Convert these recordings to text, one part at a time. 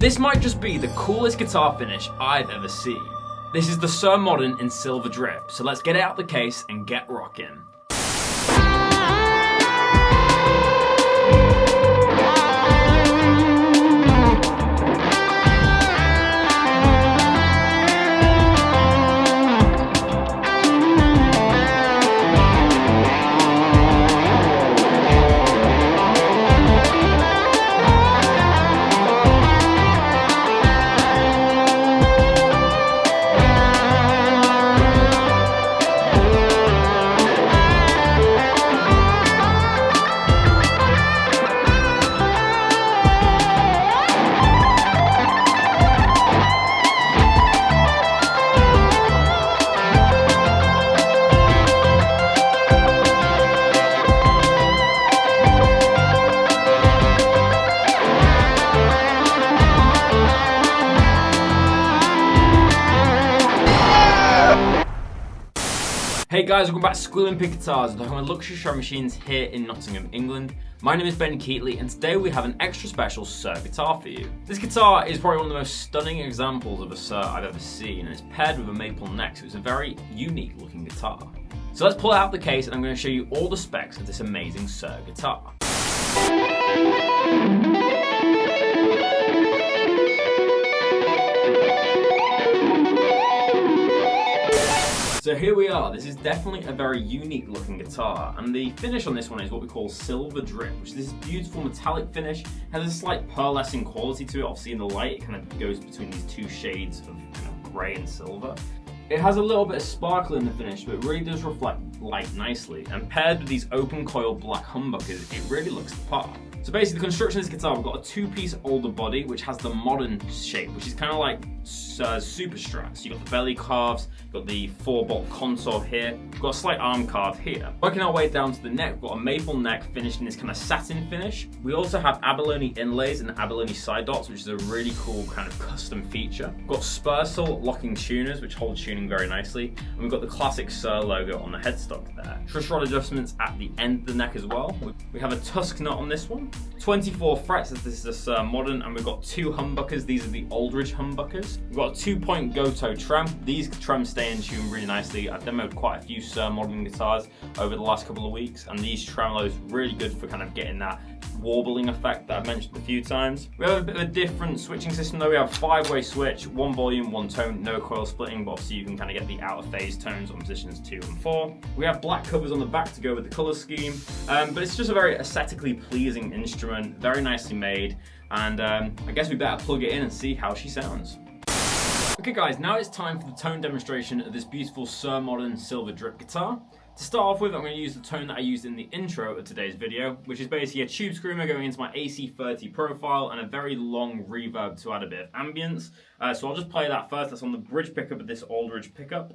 This might just be the coolest guitar finish I've ever seen. This is the Suhr Modern in Silver Drip, so let's get it out the case and get rocking. Hey guys, welcome back to Squealing Pig Guitars. I'm talking about luxury shred machines here in Nottingham, England. My name is Keightley, and today we have an extra special Suhr guitar for you. This guitar is probably one of the most stunning examples of a Suhr I've ever seen, and it's paired with a maple neck, so it's a very unique looking guitar. So let's pull it out of the case, and I'm going to show you all the specs of this amazing Suhr guitar. So here we are. This is definitely a very unique looking guitar, and the finish on this one is what we call silver drip, which is this beautiful metallic finish. It has a slight pearlescent quality to it. Obviously in the light it kind of goes between these two shades of kind of grey and silver. It has a little bit of sparkle in the finish, but it really does reflect light nicely, and paired with these open coil black humbuckers, it really looks the part. So basically the construction of this guitar, we've got a two-piece alder body which has the modern shape, which is kind of like super strats. You've got the belly carves, you've got the 4-bolt console here, we've got a slight arm carve here. Working our way down to the neck, we've got a maple neck finished in this kind of satin finish. We also have abalone inlays and abalone side dots, which is a really cool kind of custom feature. We've got Spursel locking tuners, which hold tuning very nicely, and we've got the classic Suhr logo on the headstock there. Truss rod adjustments at the end of the neck as well. We have a tusk nut on this one. 24 frets as this is a Suhr Modern, and we've got two humbuckers. These are the Aldridge humbuckers. We've got a 2-point Goto trem. These trems stay in tune really nicely. I've demoed quite a few Suhr Modern guitars over the last couple of weeks, and these tremolos really good for kind of getting that warbling effect that I've mentioned a few times. We have a bit of a different switching system though. We have a 5-way switch, 1 volume, 1 tone, no coil splitting, but obviously you can kind of get the out of phase tones on positions 2 and 4. We have black covers on the back to go with the color scheme, but it's just a very aesthetically pleasing instrument, very nicely made, and I guess we better plug it in and see how she sounds. Okay guys, now it's time for the tone demonstration of this beautiful Suhr Modern silver drip guitar. To start off with, I'm going to use the tone that I used in the intro of today's video, which is basically a tube screamer going into my AC30 profile and a very long reverb to add a bit of ambience. So I'll just play that first. That's on the bridge pickup of this Aldridge pickup.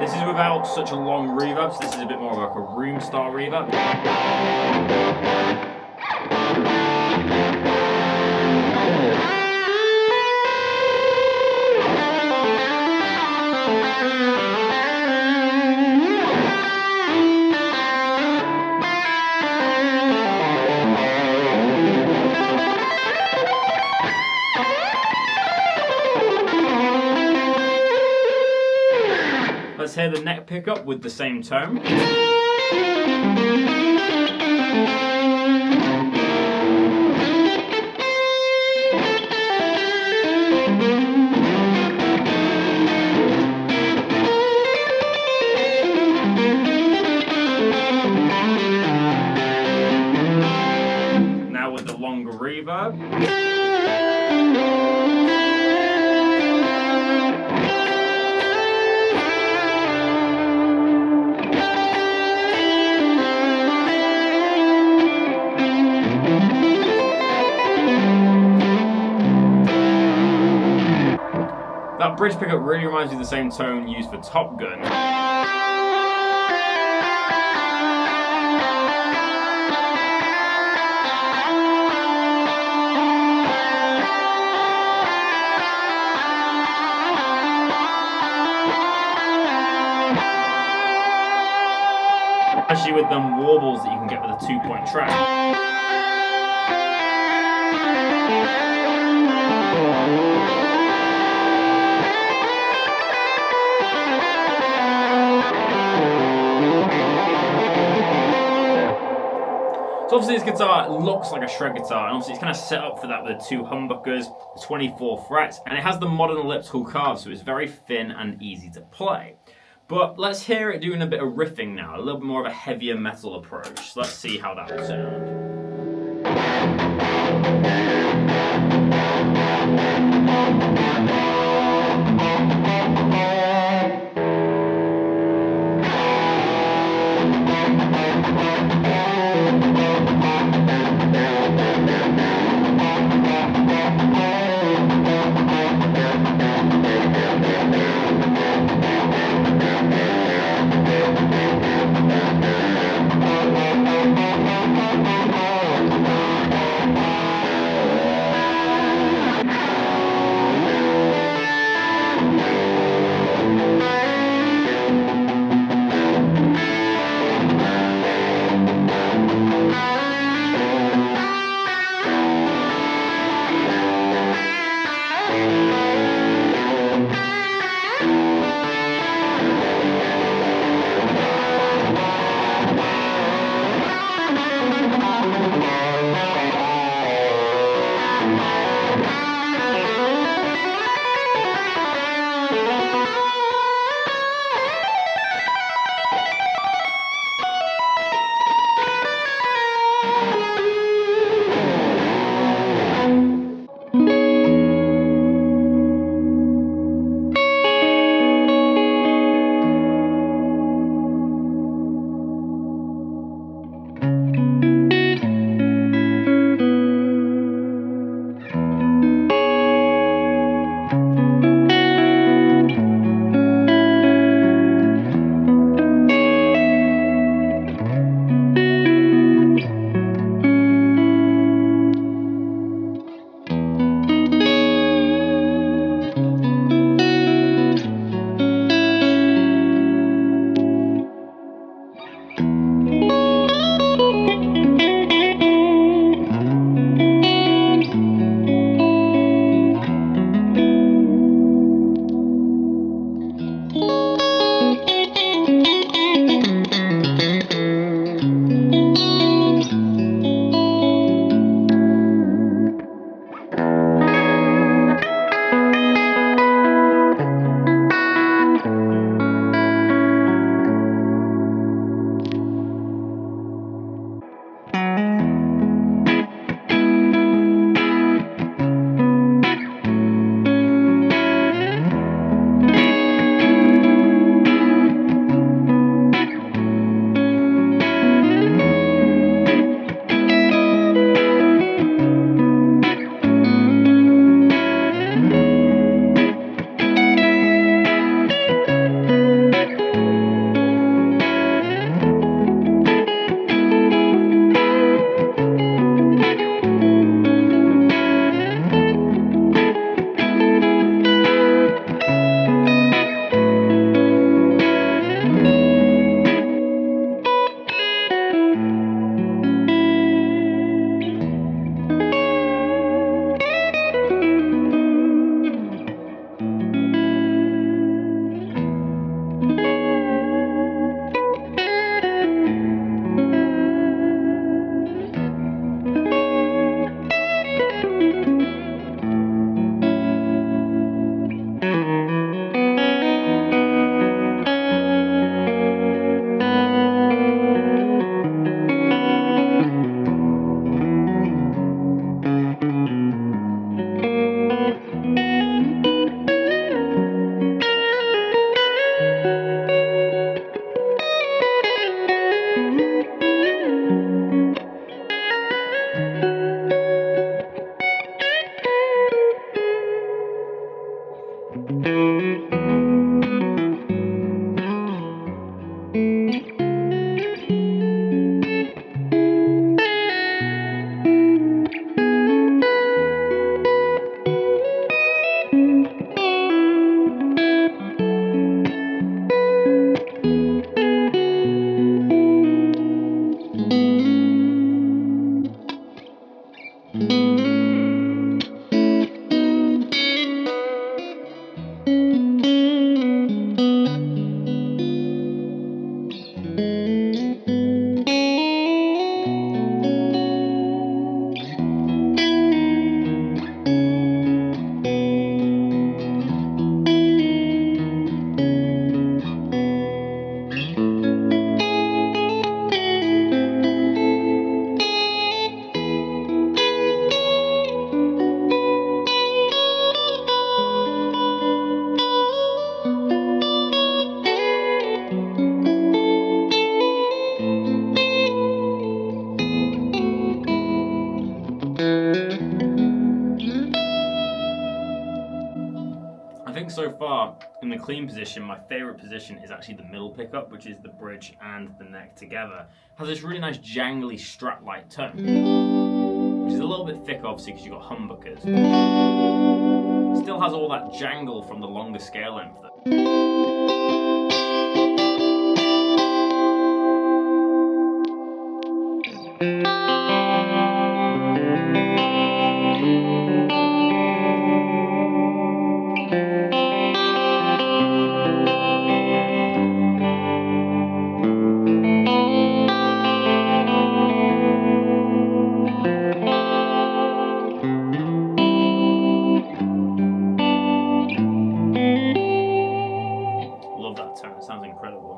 This is without such a long reverb, so this is a bit more of like a room style reverb. Let's hear the neck pickup with the same tone. Now with the longer reverb. That bridge pickup really reminds me of the same tone used for Top Gun. Especially with them warbles that you can get with a 2-point track. So obviously this guitar looks like a shred guitar, and obviously it's kind of set up for that with the 2 humbuckers, the 24 frets, and it has the modern elliptical carve, so it's very thin and easy to play. But let's hear it doing a bit of riffing now, a little bit more of a heavier metal approach. So let's see how that will sound. far, in the clean position, my favourite position is actually the middle pickup, which is the bridge and the neck together. It has this really nice jangly strat-like tone, which is a little bit thick obviously because you've got humbuckers. Still has all that jangle from the longer scale length though. Love that tone, it sounds incredible.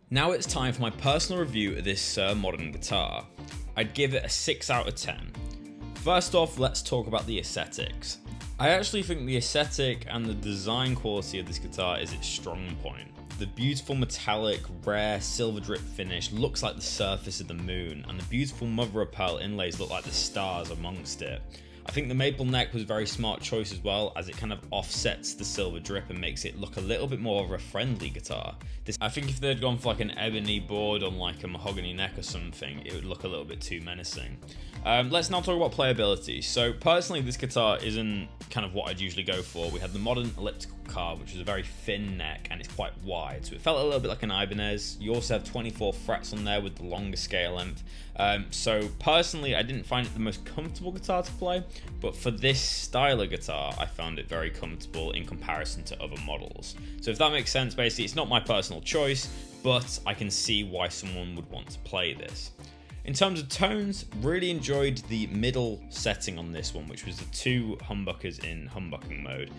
Now it's time for my personal review of this Suhr modern guitar. I'd give it a 6 out of 10. First off, let's talk about the aesthetics. I actually think the aesthetic and the design quality of this guitar is its strong point. The beautiful metallic, rare silver drip finish looks like the surface of the moon, and the beautiful mother of pearl inlays look like the stars amongst it. I think the maple neck was a very smart choice as well, as it kind of offsets the silver drip and makes it look a little bit more of a friendly guitar. I think if they'd gone for like an ebony board on like a mahogany neck or something, it would look a little bit too menacing. Let's now talk about playability. So personally, this guitar isn't kind of what I'd usually go for. We had the modern elliptical carve, which is a very thin neck and it's quite wide, so it felt a little bit like an Ibanez. You also have 24 frets on there with the longer scale length. So personally, I didn't find it the most comfortable guitar to play, but for this style of guitar, I found it very comfortable in comparison to other models. So if that makes sense, basically, it's not my personal choice, but I can see why someone would want to play this. In terms of tones, really enjoyed the middle setting on this one, which was the 2 humbuckers in humbucking mode.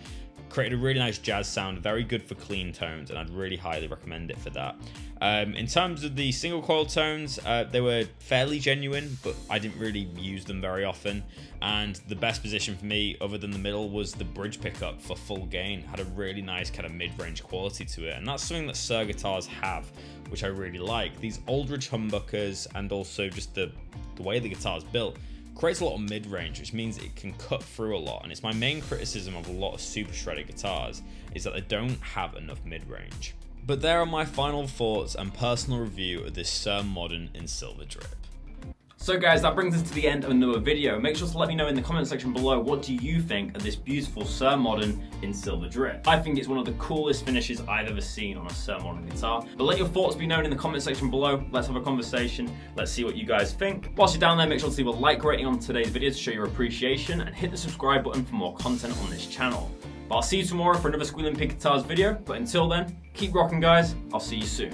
Created a really nice jazz sound, very good for clean tones, and I'd really highly recommend it for that. In terms of the single coil tones, they were fairly genuine, but I didn't really use them very often. And the best position for me, other than the middle, was the bridge pickup for full gain. Had a really nice kind of mid-range quality to it, and that's something that Suhr guitars have, which I really like. These Aldridge humbuckers, and also just the way the guitar is built, creates a lot of mid-range, which means it can cut through a lot. And it's my main criticism of a lot of super shredded guitars, is that they don't have enough mid-range. But there are my final thoughts and personal review of this Suhr Modern in Silver Drip. So guys, that brings us to the end of another video. Make sure to let me know in the comment section below, what do you think of this beautiful Suhr Modern in Silver Drip? I think it's one of the coolest finishes I've ever seen on a Suhr Modern guitar. But let your thoughts be known in the comment section below. Let's have a conversation. Let's see what you guys think. Whilst you're down there, make sure to leave a like rating on today's video to show your appreciation, and hit the subscribe button for more content on this channel. But I'll see you tomorrow for another Squealing Pig Guitars video. But until then, keep rocking guys. I'll see you soon.